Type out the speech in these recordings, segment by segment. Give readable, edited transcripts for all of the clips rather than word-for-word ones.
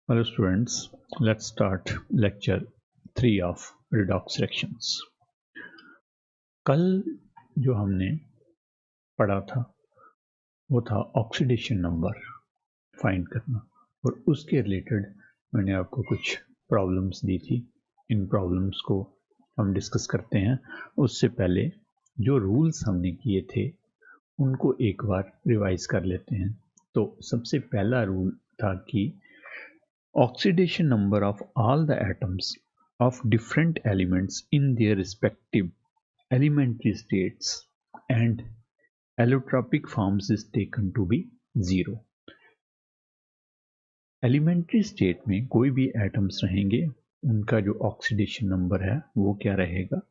Hello students, let's start lecture 3 of redox reactions. कल जो हमने पढ़ा था वो था ऑक्सीडेशन नंबर फाइंड करना और उसके रिलेटेड मैंने आपको कुछ प्रॉब्लम्स दी थी। इन प्रॉब्लम्स को हम डिस्कस करते हैं। उससे पहले जो रूल्स हमने किए थे उनको एक बार रिवाइज कर लेते हैं। तो सबसे पहला रूल था कि oxidation number of all the atoms of different elements in their respective elementary states and allotropic forms is taken to be 0. Elementary state में कोई भी एटम्स रहेंगे उनका जो ऑक्सीडेशन नंबर है वो क्या रहेगा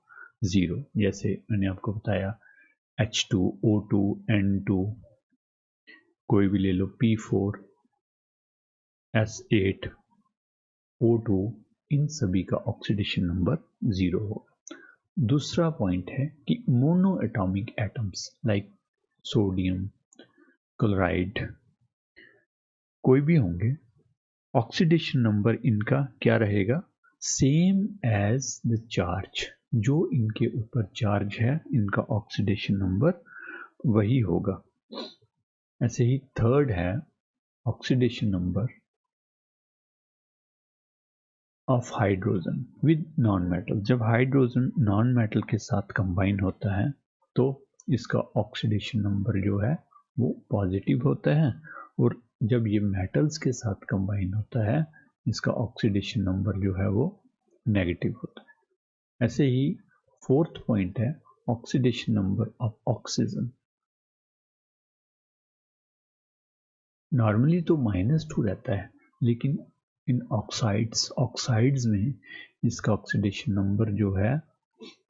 0। जैसे मैंने आपको बताया H2, O2, N2, कोई भी ले लो P4, S8, O2, इन सभी का ऑक्सीडेशन नंबर 0 होगा। दूसरा पॉइंट है कि mono atomic atoms like sodium, chloride कोई भी होंगे, ऑक्सीडेशन नंबर इनका क्या रहेगा सेम एज द चार्ज। जो इनके ऊपर चार्ज है इनका ऑक्सीडेशन नंबर वही होगा। ऐसे ही थर्ड है oxidation number of hydrogen with non metal. जब हाइड्रोजन नॉन मेटल के साथ कंबाइन होता है तो इसका ऑक्सीडेशन नंबर जो है वो पॉजिटिव होता है, और जब ये मेटल्स के साथ कंबाइन होता है इसका ऑक्सीडेशन नंबर जो है वो नेगेटिव होता है। ऐसे ही फोर्थ पॉइंट है oxidation number of oxygen. Normally तो -2 रहता है, लेकिन इन ऑक्साइड्स में इसका ऑक्सीडेशन नंबर जो है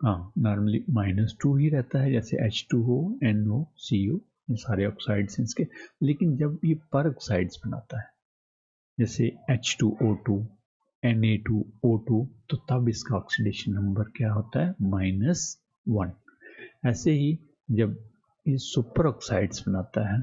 नॉर्मली -2 ही रहता है। जैसे H2O, NO, CO ये सारे ऑक्साइड्स हैं इसके। लेकिन जब ये पर ऑक्साइड्स बनाता है जैसे H2O2, Na2O2 तो तब इसका ऑक्सीडेशन नंबर क्या होता है -1। ऐसे ही जब ये सुपर ऑक्साइड्स बनाता है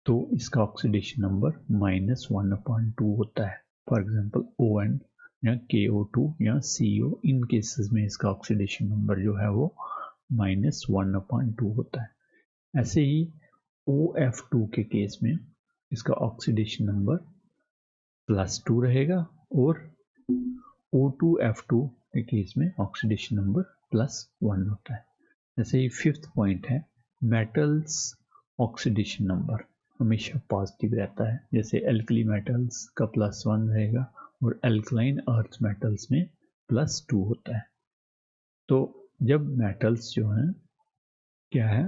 तो इसका ऑक्सीडेशन नंबर -1/2 होता है। फॉर एग्जांपल ON या KO2 या CO, इन केसेस में इसका ऑक्सीडेशन नंबर जो है वो -1/2 होता है। ऐसे ही OF2 के केस में इसका ऑक्सीडेशन नंबर +2 रहेगा, और O2F2 के केस में ऑक्सीडेशन नंबर +1 होता है। ऐसे ही फिफ्थ पॉइंट है मेटल्स ऑक्सीडेशन नंबर हमेशा पॉजिटिव रहता है। जैसे एल्कली मेटल्स का +1 रहेगा और एल्कलाइन अर्थ मेटल्स में +2 होता है। तो जब मेटल्स जो हैं क्या है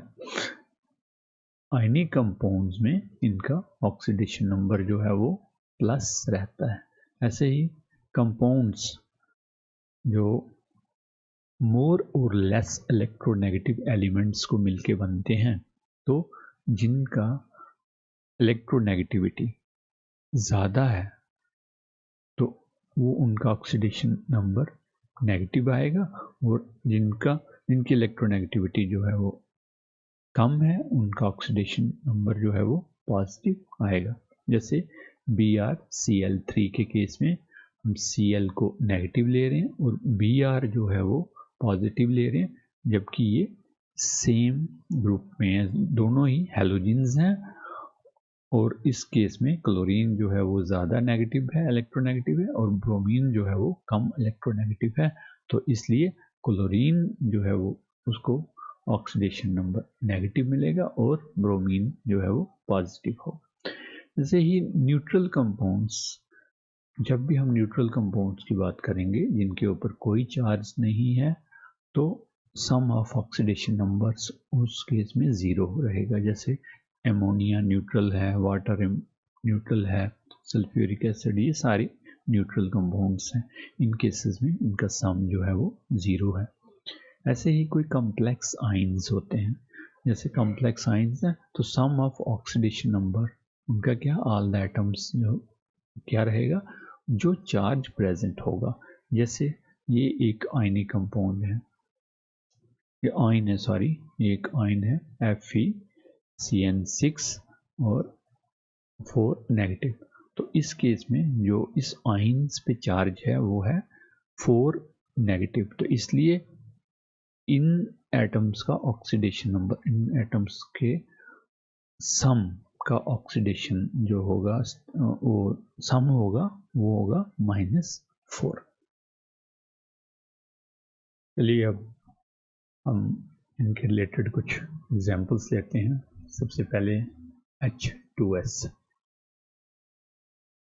आयनिक कंपाउंड्स में इनका ऑक्सीडेशन नंबर जो है वो प्लस रहता है। ऐसे ही कंपाउंड्स जो मोर और लेस इलेक्ट्रोनेगेटिव एलिमेंट्स को मिलके बनते हैं तो जिनका इलेक्ट्रोनेगेटिविटी ज़्यादा है तो वो उनका ऑक्सीडेशन नंबर नेगेटिव आएगा, और जिनकी इलेक्ट्रोनेगेटिविटी जो है वो कम है उनका ऑक्सीडेशन नंबर जो है वो पॉजिटिव आएगा। जैसे BrCl3 के केस में हम Cl को नेगेटिव ले रहे हैं और Br जो है वो पॉजिटिव ले रहे हैं, जबकि ये सेम ग्रुप में है, दोनों ही हैलोजेंस हैं। और इस केस में क्लोरीन जो है वो ज़्यादा नेगेटिव है, इलेक्ट्रोनेगेटिव है, और ब्रोमीन जो है वो कम इलेक्ट्रोनेगेटिव है। तो इसलिए क्लोरीन जो है वो उसको ऑक्सीडेशन नंबर नेगेटिव मिलेगा और ब्रोमीन जो है वो पॉजिटिव होगा। जैसे ही न्यूट्रल कंपाउंड्स, जब भी हम न्यूट्रल कंपाउंड्स की बात करेंगे जिनके ऊपर कोई चार्ज नहीं है तो सम ऑफ ऑक्सीडेशन नंबर्स उस केस में 0 रहेगा। जैसे एमोनिया न्यूट्रल है, वाटर न्यूट्रल है, सल्फ्यूरिक एसिड, ये सारे न्यूट्रल कंपाउंड्स हैं। इन केसेस में इनका सम जो है वो 0 है। ऐसे ही कोई कॉम्प्लेक्स आइंस होते हैं, जैसे कॉम्प्लेक्स आइंस हैं तो सम ऑफ ऑक्सीडेशन नंबर उनका क्या ऑल द एटम्स जो क्या रहेगा जो चार्ज प्रेजेंट होगा। जैसे ये एक आयनिक कंपाउंड है, ये आयन है, सॉरी ये एक आयन है FeCN6 और 4 नेगेटिव। तो इस केस में जो इस आयंस पे चार्ज है वो है 4 नेगेटिव, तो इसलिए इन एटम्स का ऑक्सीडेशन नंबर, इन एटम्स के सम का ऑक्सीडेशन जो होगा वो सम होगा, वो होगा -4। चलिए अब हम इनके रिलेटेड कुछ एग्जांपल्स लेते हैं। सबसे पहले H2S।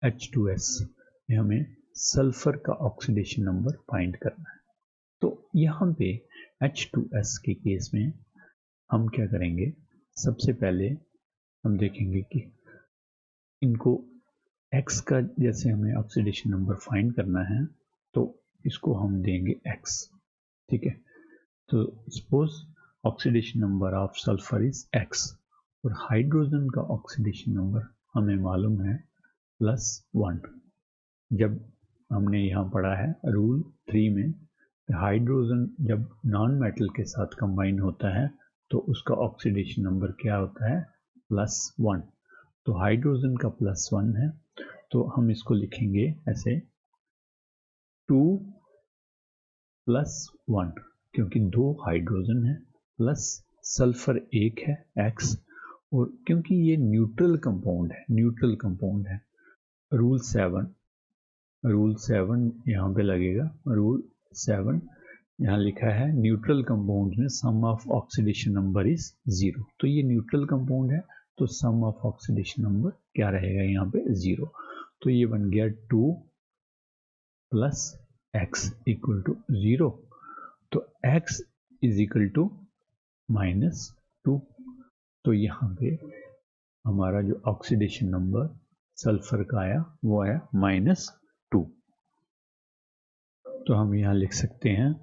H2S में हमें सल्फर का ऑक्सीडेशन नंबर फाइंड करना है। तो यहाँ पे H2S के केस में हम क्या करेंगे, सबसे पहले हम देखेंगे कि इनको X का जैसे हमें ऑक्सीडेशन नंबर फाइंड करना है तो इसको हम देंगे X, ठीक है। तो suppose oxidation number of sulphur is X और हाइड्रोजन का ऑक्सीडेशन नंबर हमें मालूम है +1। जब हमने यहाँ पढ़ा है रूल 3 में, हाइड्रोजन जब नॉन मेटल के साथ कंबाइन होता है तो उसका ऑक्सीडेशन नंबर क्या होता है, +1। तो हाइड्रोजन का +1 है, तो हम इसको लिखेंगे ऐसे 2 + 1, क्योंकि 2 हाइड्रोजन है प्लस सल्फर 1 है X, और क्योंकि ये न्यूट्रल कंपाउंड है, रूल 7 यहाँ पे लगेगा। रूल 7 यहाँ लिखा है न्यूट्रल कंपाउंड में sum of oxidation number is 0। तो ये न्यूट्रल कंपाउंड है तो सम ऑफ ऑक्सीडेशन नंबर क्या रहेगा यहाँ पे, 0। तो ये बन गया 2 + X = 0। तो X = -2। तो यहाँ पे हमारा जो ऑक्सीडेशन नंबर सल्फर का आया वो आया -2। तो हम यहाँ लिख सकते हैं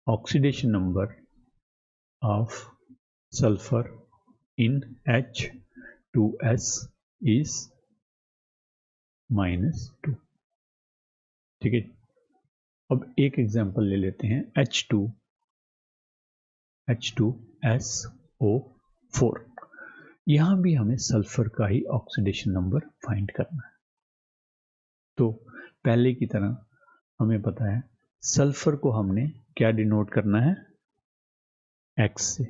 oxidation number of sulphur in H2S is -2, ठीक है। अब एक एग्जांपल ले लेते हैं H2SO4। यहाँ भी हमें सल्फर का ही ऑक्सीडेशन नंबर फाइंड करना है। तो पहले की तरह हमें पता है सल्फर को हमने क्या डिनोट करना है, X से।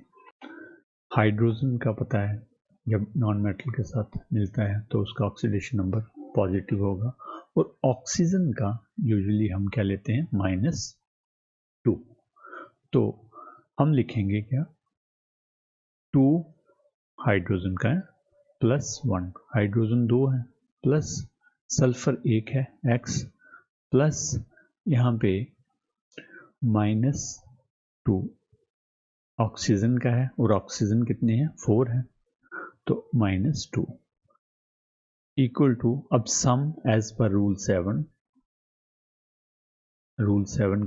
हाइड्रोजन का पता है जब नॉन मेटल के साथ मिलता है तो उसका ऑक्सीडेशन नंबर पॉजिटिव होगा, और ऑक्सीजन का यूजुअली हम क्या लेते हैं, -2। तो हम लिखेंगे क्या, 2 हाइड्रोजन का है +1, हाइड्रोजन 2 है प्लस सल्फर 1 है X, प्लस यहाँ पे -2 ऑक्सीजन का है, और ऑक्सीजन कितने हैं, 4 है, तो -2 इक्वल टू, अब सम एज पर रूल 7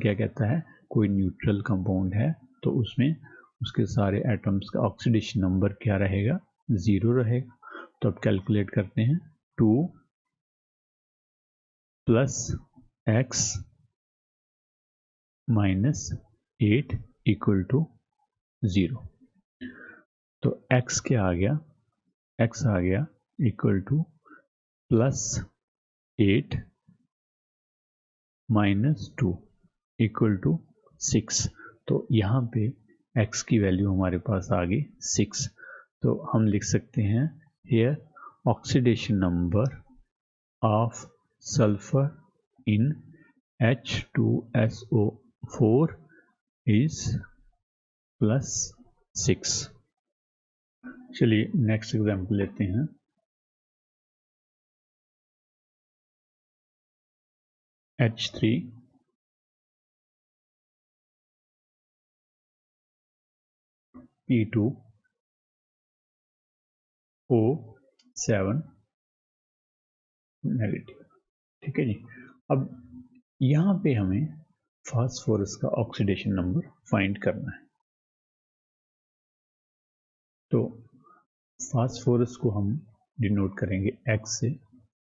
क्या कहता है, कोई न्यूट्रल कंपाउंड है तो उसमें उसके सारे एटम्स का ऑक्सीडेशन नंबर क्या रहेगा, 0 रहेगा। तो अब कैलकुलेट करते हैं, 2 + X -8 = 0। तो X क्या आ गया, X आ गया इक्वल टू +8 -2 = 6। तो यहाँ पे X की वैल्यू हमारे पास आ गई 6। तो हम लिख सकते हैं here oxidation number of sulphur in H2SO4 is +6। चलिए नेक्स्ट एग्जाम्पल लेते हैं। H3P2O7 नेगेटिव, ठीक है जी। अब यहाँ पे हमें फास्फोरस का ऑक्सीडेशन नंबर फाइंड करना है। तो फास्फोरस को हम डिनोट करेंगे X से।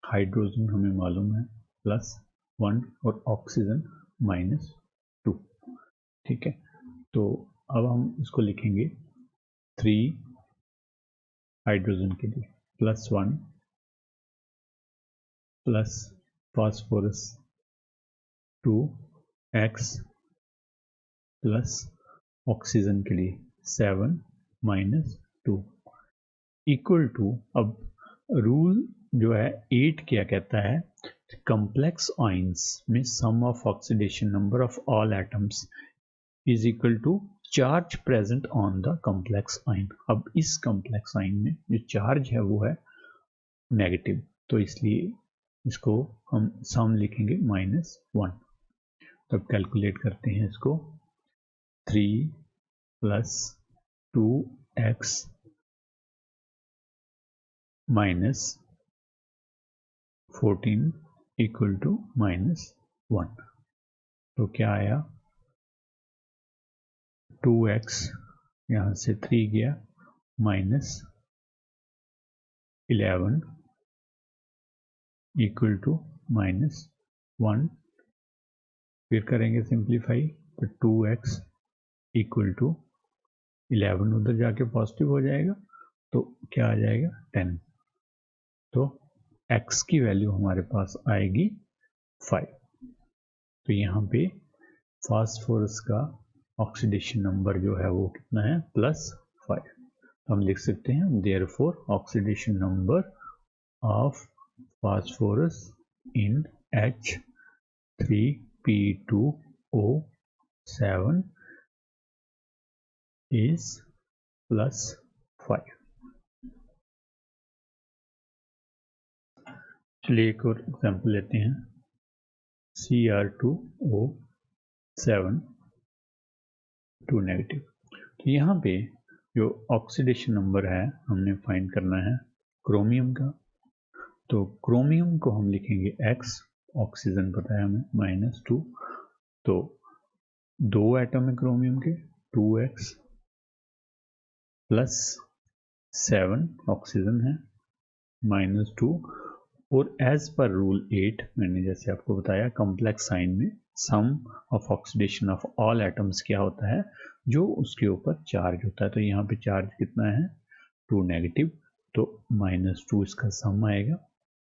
हाइड्रोजन हमें मालूम है +1 और ऑक्सीजन -2, ठीक है। तो अब हम इसको लिखेंगे 3 हाइड्रोजन के लिए +1 plus phosphorus 2x plus oxygen के लिए 7 माइनस 2 इक्वल टू, अब रूल जो है 8 क्या कहता है, complex ions में sum of oxidation number of all atoms is equal to charge present on the complex ion। अब इस complex ion में जो चार्ज है वो है नेगेटिव, तो इसलिए इसको हम सम लिखेंगे -1। तब कैलकुलेट करते हैं इसको, 3 plus 2x minus 14 equal to -1। तो क्या आया, 2x यहाँ से 3 गया -11 इक्वल टू -1। फिर करेंगे सिंप्लीफाई, तो 2x इक्वल टू 11 उधर जाके पॉजिटिव हो जाएगा, तो क्या आ जाएगा 10। तो x की वैल्यू हमारे पास आएगी 5। तो यहाँ पे फास्फोरस का ऑक्सीडेशन नंबर जो है वो कितना है, +5। तो हम लिख सकते हैं therefore oxidation number of phosphorus in H3P2O7 is +5। चलिए एक और एग्जाम्पल लेते हैं, Cr2O7 2 नेगेटिव। तो यहाँ पे जो ऑक्सीडेशन नंबर है हमने फाइंड करना है क्रोमियम का, तो क्रोमियम को हम लिखेंगे x, ऑक्सीजन पता है हमें -2, तो 2 एटम है क्रोमियम के, 2x प्लस 7 ऑक्सीजन है -2। और एज पर रूल 8 मैंने जैसे आपको बताया, कॉम्प्लेक्स साइन में sum of oxidation of all atoms क्या होता है, जो उसके ऊपर चार्ज होता है। तो यहाँ पे चार्ज कितना है, 2 नेगेटिव, तो -2 इसका सम आएगा।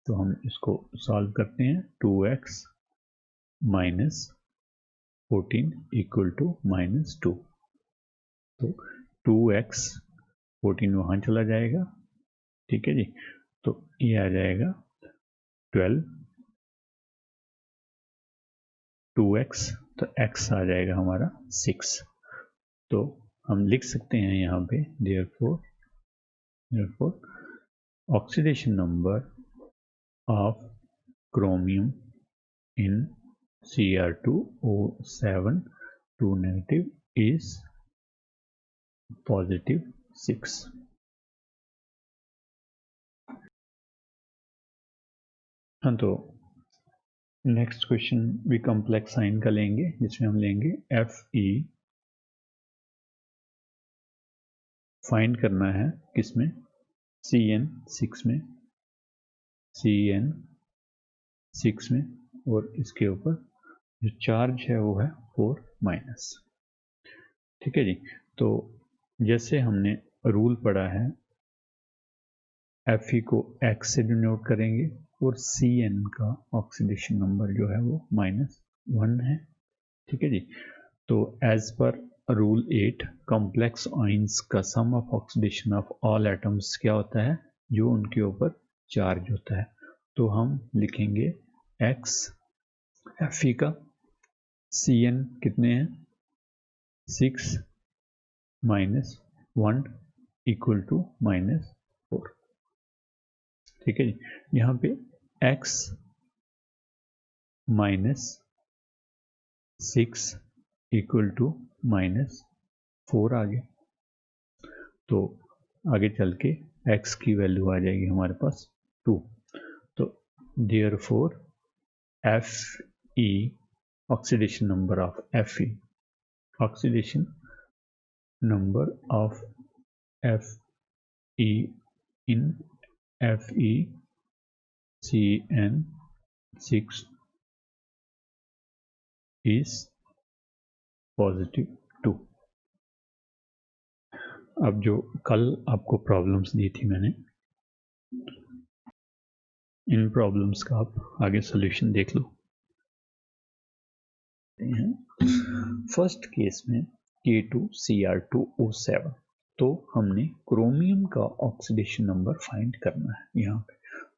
तो हम इसको सॉल्व करते हैं, 2x माइनस 14 इक्वल टू -2। तो 2x 14 वहाँ चला जाएगा, ठीक है जी। तो ये आ जाएगा 12, 2x, तो x आ जाएगा हमारा 6। तो हम लिख सकते हैं यहाँ पे therefore oxidation number of chromium in Cr2O7 2 negative is +6। हाँ, तो नेक्स्ट क्वेश्चन भी कॉम्प्लेक्स साइन का लेंगे, जिसमें हम लेंगे Fe। फाइंड करना है किसमें, CN6 में, CN6 में, और इसके ऊपर जो चार्ज है वो है 4-। ठीक है जी। तो जैसे हमने रूल पढ़ा है, Fe को x से डिनोट करेंगे और Cn का ऑक्सीडेशन नंबर जो है वो -1 है। ठीक है जी। तो as per rule 8 complex ions का sum of oxidation of all atoms क्या होता है, जो उनके ऊपर चार्ज होता है। तो हम लिखेंगे x Fe का, Cn कितने हैं, 6 -1 इक्वल टू -4। ठीक है जी। यहाँ पे x -6 इक्वल टू -4 आ गया। तो आगे चल के x की वैल्यू आ जाएगी हमारे पास 2। तो therefore Fe, oxidation number of Fe, oxidation number of Fe in FeCN6 is +2। अब जो कल आपको प्रॉब्लम्स दी थी मैंने, इन प्रॉब्लम्स का आप आगे सोल्यूशन देख लो। फर्स्ट केस में K2Cr2O7, तो हमने क्रोमियम का ऑक्सीडेशन नंबर फाइंड करना है यहाँ पे।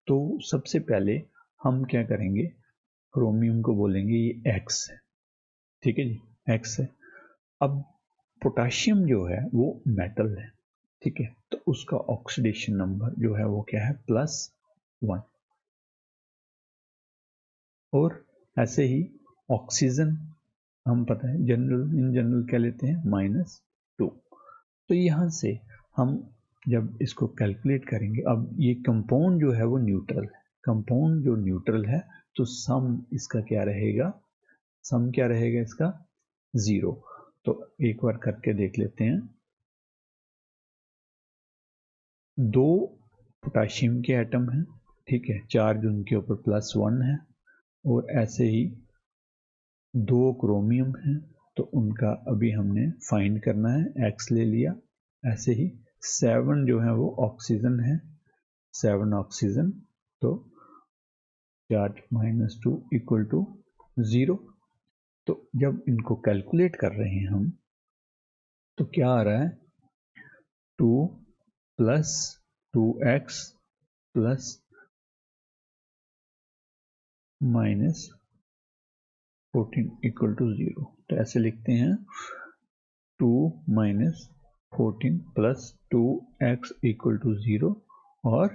तो सबसे पहले हम क्या करेंगे, क्रोमियम को बोलेंगे ये X है, ठीक है जी, X है। अब पोटाशियम जो है वो मेटल है, ठीक है, तो उसका ऑक्सीडेशन नंबर जो है वो क्या है, +1। और ऐसे ही ऑक्सीजन हम पता है जनरल, इन जनरल क्या लेते हैं, -2। तो यहाँ से हम जब इसको कैलकुलेट करेंगे, अब ये कंपाउंड जो है वो न्यूट्रल है, कंपाउंड जो न्यूट्रल है तो सम इसका क्या रहेगा, सम क्या रहेगा इसका, 0। तो एक बार करके देख लेते हैं। 2 पोटाशियम के एटम हैं, ठीक है, चार्ज उनके ऊपर +1 है, और ऐसे ही 2 क्रोमियम हैं, तो उनका अभी हमने फाइंड करना है, X ले लिया। ऐसे ही 7 जो है वो ऑक्सीजन है, 7 ऑक्सीजन, तो चार्ज -2 इक्वल टू 0। तो जब इनको कैलकुलेट कर रहे हैं हम, तो क्या आ रहा है, 2 + 2x + -14 इक्वल टू 0। तो ऐसे लिखते हैं, 2 - 14 + 2x इक्वल टू 0, और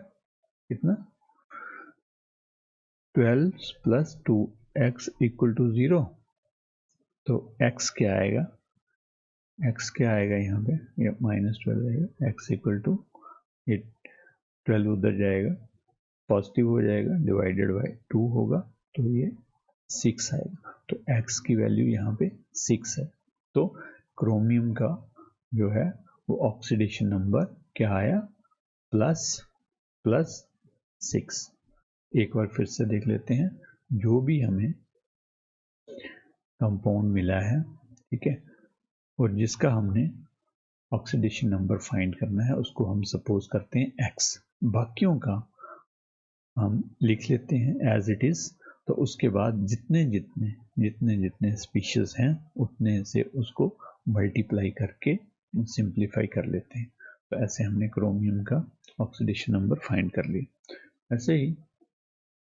कितना, 12 + 2x इक्वल टू 0। तो x क्या आएगा, x क्या आएगा यहाँ पे, ये -12 आएगा, x इक्वल टू, ये 12 उधर जाएगा, पॉजिटिव हो जाएगा, डिवाइडेड बाय 2 होगा, तो ये 6 आएगा। तो x की वैल्यू यहाँ पे 6 है। तो क्रोमियम का जो है वो ऑक्सीडेशन नंबर क्या आया, +6। एक बार फिर से देख लेते हैं, जो भी हमें कंपाउंड मिला है, ठीक है, और जिसका हमने ऑक्सीडेशन नंबर फाइंड करना है, उसको हम सपोज करते हैं X। बाकियों का हम लिख लेते हैं एज इट इज़। तो उसके बाद जितने जितने स्पीशीज हैं उतने से उसको मल्टीप्लाई करके सिंप्लीफाई कर लेते हैं। तो ऐसे हमने क्रोमियम का ऑक्सीडेशन नंबर फाइंड कर लिया। ऐसे ही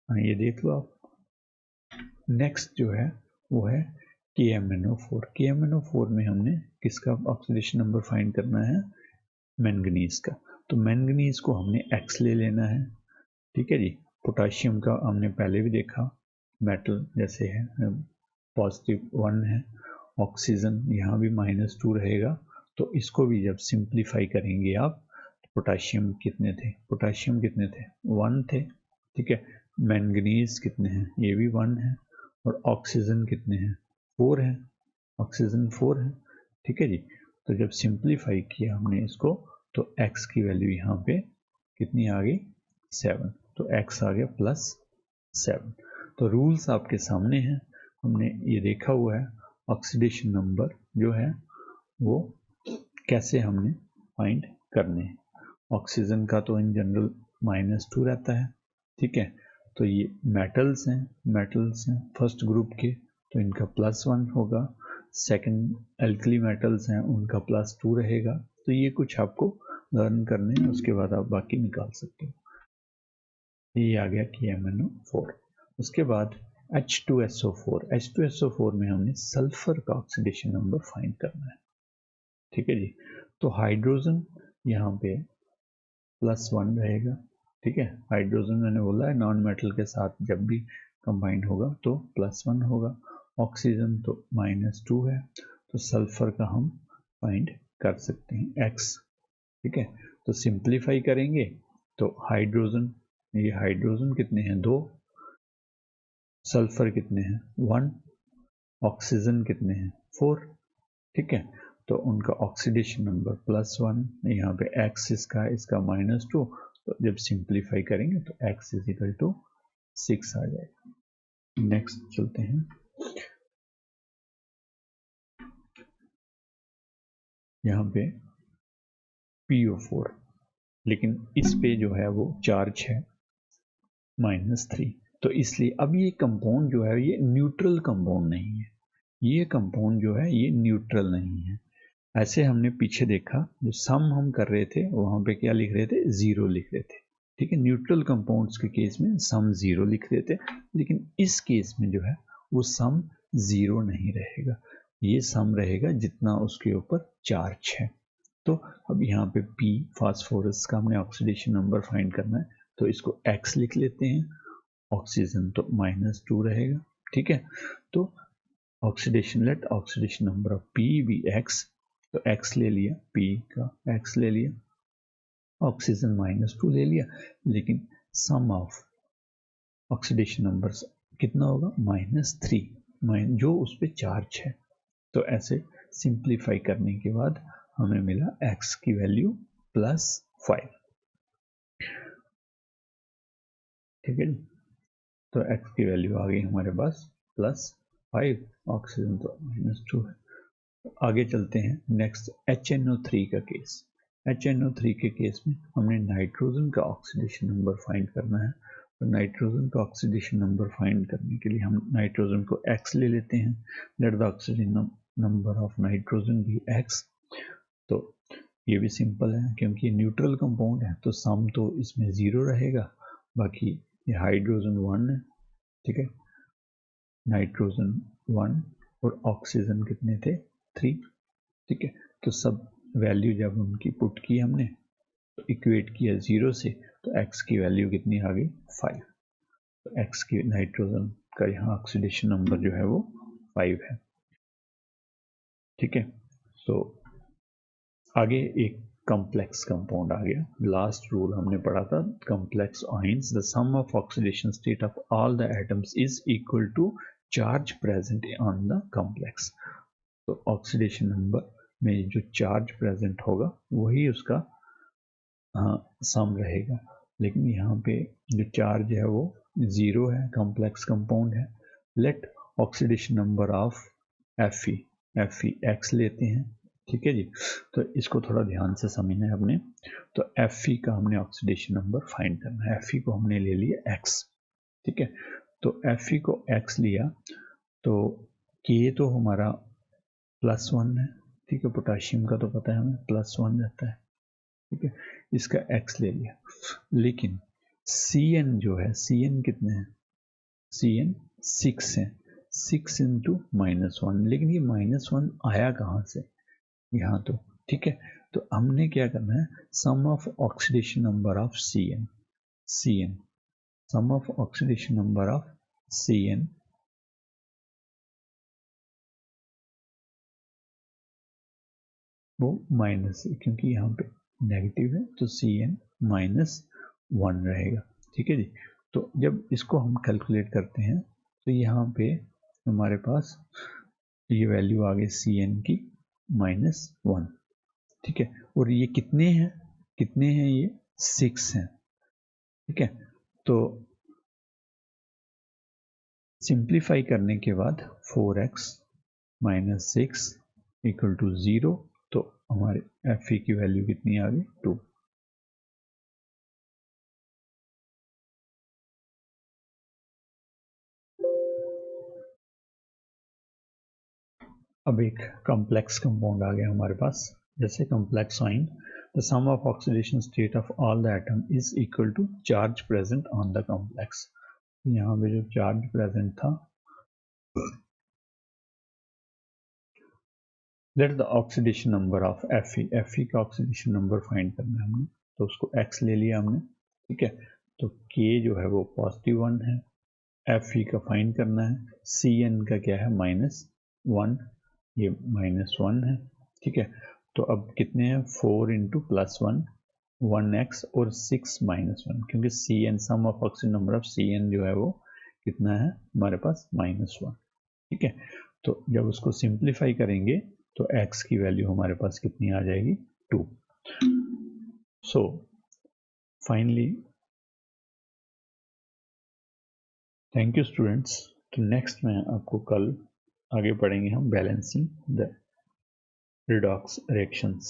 ये देख लो आप, नेक्स्ट जो है वो है KMnO4। KMnO4 में हमने किसका ऑक्सीडेशन नंबर फाइंड करना है, मैंगनीज का। तो मैंगनीज को हमने X ले लेना है, ठीक है जी। पोटाशियम का हमने पहले भी देखा, मेटल जैसे है, +1 है। ऑक्सीजन यहाँ भी -2 रहेगा, तो इसको भी जब सिंप्लीफाई करेंगे आप, पोटाशियम कितने थे, पोटाशियम कितने थे, 1 थे, ठीक है। मैंगनीज कितने हैं, ये भी 1 है, और ऑक्सीजन कितने हैं, 4 है, ऑक्सीजन 4 है, ठीक है जी। तो जब सिंप्लीफाई किया हमने इसको, तो x की वैल्यू यहाँ पे कितनी आ गई, 7। तो x आ गया +7। तो रूल्स आपके सामने हैं, हमने ये देखा हुआ है ऑक्सीडेशन नंबर जो है वो कैसे हमने फाइंड करने हैं। ऑक्सीजन का तो इन जनरल -2 रहता है, ठीक है। तो ये मेटल्स हैं फर्स्ट ग्रुप के, तो इनका +1 होगा। सेकंड एल्कली मेटल्स हैं, उनका +2 रहेगा। तो ये कुछ आपको लर्न करने हैं, उसके बाद आप बाकी निकाल सकते हो। ये आ गया KMnO4। उसके बाद H2SO4। H2SO4 में हमने सल्फर का ऑक्सीडेशन नंबर फाइंड करना है, ठीक है जी। तो हाइड्रोजन यहाँ पे +1 रहेगा, ठीक है। हाइड्रोजन मैंने बोला है नॉन मेटल के साथ जब भी कंबाइंड होगा तो +1 होगा। ऑक्सीजन तो -2 है, तो सल्फर का हम फाइंड कर सकते हैं X, ठीक है। तो सिंप्लीफाई करेंगे तो हाइड्रोजन, ये हाइड्रोजन कितने हैं, 2, सल्फर कितने हैं, 1, ऑक्सीजन कितने हैं, 4, ठीक है। तो उनका ऑक्सीडेशन नंबर +1, यहाँ पे X इसका -2, तो जब सिंप्लीफाई करेंगे तो X = 6 आ जाएगा। नेक्स्ट चलते हैं, यहाँ पे PO4, लेकिन इस पे जो है वो चार्ज है, -3। तो इसलिए अब ये कंपाउंड जो है ये न्यूट्रल कंपाउंड नहीं है, ये कंपाउंड जो है ये न्यूट्रल नहीं है। ऐसे हमने पीछे देखा जो सम हम कर रहे थे वहाँ पे क्या लिख रहे थे, 0 लिख रहे थे। ठीक है, न्यूट्रल कंपाउंड्स के केस में सम 0 लिख रहे थे, लेकिन इस केस में जो है वो सम 0 नहीं रहेगा, ये सम रहेगा जितना उसके ऊपर चार्ज है। तो अब यहाँ पे P फास्फोरस का हमने ऑक्सीडेशन नंबर फाइंड करना है, तो इसको X लिख लेते हैं, ऑक्सीजन तो -2 रहेगा। ठीक है, तो oxidation let oxidation number of P भी X, तो X ले लिया, P का X ले लिया, ऑक्सीजन -2 ले लिया, लेकिन सम ऑफ ऑक्सीडेशन नंबर कितना होगा, -3, जो उस पर चार्ज है। तो ऐसे सिंप्लीफाई करने के बाद हमें मिला X की वैल्यू +5। ठीक है जी, तो X की वैल्यू आ गई हमारे पास +5, ऑक्सीजन तो -2 है। आगे चलते हैं नेक्स्ट HNO3 का केस। HNO3 के केस में हमने नाइट्रोजन का ऑक्सीडेशन नंबर फाइंड करना है। तो नाइट्रोजन का ऑक्सीडेशन नंबर फाइंड करने के लिए हम नाइट्रोजन को X ले लेते हैं, let the oxygen number of nitrogen भी X। तो ये भी सिंपल है क्योंकि न्यूट्रल कंपाउंड है, तो सम तो इसमें 0 रहेगा, बाकी ये हाइड्रोजन 1 है। ठीक है, नाइट्रोजन 1 और ऑक्सीजन कितने थे, 3। ठीक है, तो सब वैल्यू जब उनकी पुट की हमने तो इक्वेट किया 0 से, तो x की वैल्यू कितनी आ गई, 5। तो x की नाइट्रोजन का यहाँ ऑक्सीडेशन नंबर जो है वो 5 है। ठीक है, तो आगे एक कॉम्प्लेक्स कंपाउंड आ गया। लास्ट रूल हमने पढ़ा था, complex ions the sum of oxidation state of all the atoms is equal to charge present on the complex. तो ऑक्सीडेशन नंबर में जो चार्ज प्रेजेंट होगा वही उसका सम रहेगा, लेकिन यहाँ पे जो चार्ज है वो 0 है, कॉम्प्लेक्स कंपाउंड है। Let oxidation number of Fe X लेते हैं। ठीक है जी, तो इसको थोड़ा ध्यान से समझना है अपने। तो Fe का हमने ऑक्सीडेशन नंबर फाइंड करना है, Fe को हमने ले लिया X। ठीक है, तो Fe को X लिया तो K तो हमारा +1 है। ठीक है, पोटाशियम का तो पता है हमें +1 रहता है। ठीक है, इसका X ले लिया, लेकिन Cn जो है, Cn कितने हैं, Cn 6 है, 6 इंटू -1, लेकिन ये -1 आया कहाँ से, यहाँ तो। ठीक है, तो हमने क्या करना है, sum of oxidation number of Cn, sum of oxidation number of Cn वो माइनस है, क्योंकि यहाँ पे नेगेटिव है, तो Cn -1 रहेगा। ठीक है जी, तो जब इसको हम कैलकुलेट करते हैं तो यहाँ पे हमारे पास ये वैल्यू आ गई Cn की -1। ठीक है, और ये कितने हैं ये 6 हैं। ठीक है, तो सिंप्लीफाई करने के बाद 4x - 6 = 0, तो हमारे Fe की वैल्यू कितनी आ गई, 2। अब एक कॉम्प्लेक्स कंपाउंड आ गया हमारे पास, जैसे complex ion the sum of oxidation state of all the atom is equal to charge present on the complex. यहाँ पे जो चार्ज प्रेजेंट था, let the oxidation number of Fe का ऑक्सीडेशन नंबर फाइंड करना है हमने, तो उसको X ले लिया हमने। ठीक है, तो K जो है वो +1 है, Fe का फाइंड करना है, Cn का क्या है, -1, ये -1 है। ठीक है, तो अब कितने हैं, 4 इंटू +1 1x और 6 -1, क्योंकि Cn sum of oxygen number of Cn जो है वो कितना है हमारे पास, -1। ठीक है, तो जब उसको सिंप्लीफाई करेंगे तो x की वैल्यू हमारे पास कितनी आ जाएगी, 2। So finally thank you students. तो नेक्स्ट में आपको कल आगे पढ़ेंगे हम बैलेंसिंग द redox reactions।